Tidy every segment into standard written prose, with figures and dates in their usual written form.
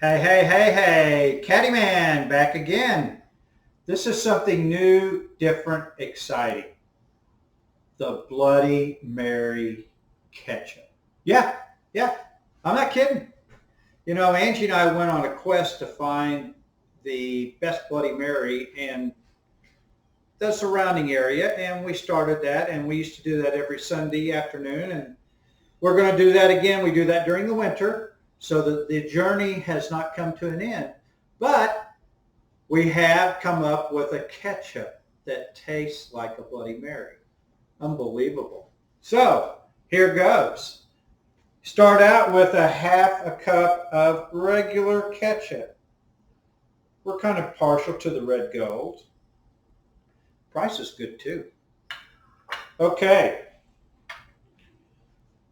Hey, hey, hey, hey, Caddyman, back again. This is something new, different, exciting. The Bloody Mary ketchup. Yeah, yeah, I'm not kidding. You know, Angie and I went on a quest to find the best Bloody Mary in the surrounding area, and we started that, and we used to do that every Sunday afternoon, and we're going to do that again. We do that during the winter, so that the journey has not come to an end. But we have come up with a ketchup that tastes like a Bloody Mary. Unbelievable. So here goes. Start out with a half a cup of regular ketchup. We're kind of partial to the red gold. Price is good too. Okay.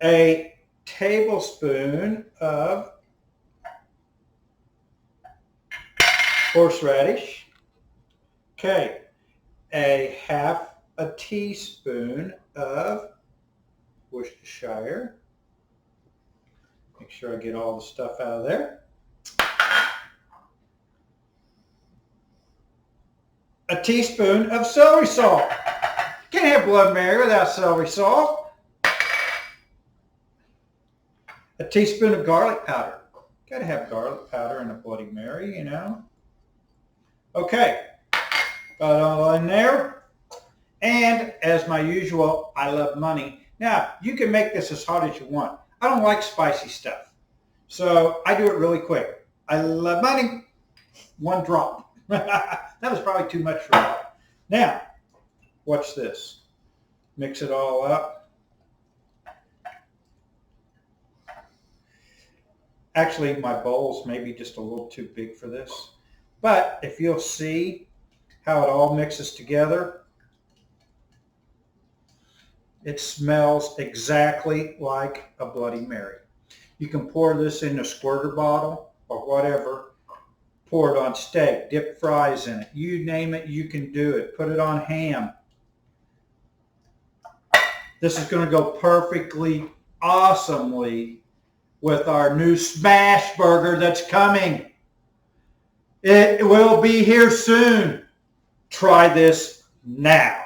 A tablespoon of horseradish. Okay. A half a teaspoon of Worcestershire. Make sure I get all the stuff out of there. A teaspoon of celery salt. Can't have Bloody Mary without celery salt. A teaspoon of garlic powder. Got to have garlic powder in a Bloody Mary, you know. Okay, got it all in there. And as my usual, I love money. Now, you can make this as hot as you want. I don't like spicy stuff, so I do it really quick. I love money. One drop. That was probably too much for me. Now, watch this. Mix it all up. Actually, my bowl's maybe just a little too big for this. But if you'll see how it all mixes together, it smells exactly like a Bloody Mary. You can pour this in a squirter bottle or whatever. Pour it on steak, dip fries in it. You name it, you can do it. Put it on ham. This is going to go perfectly, awesomely with our new smash burger that's coming. It will be here soon. Try this now.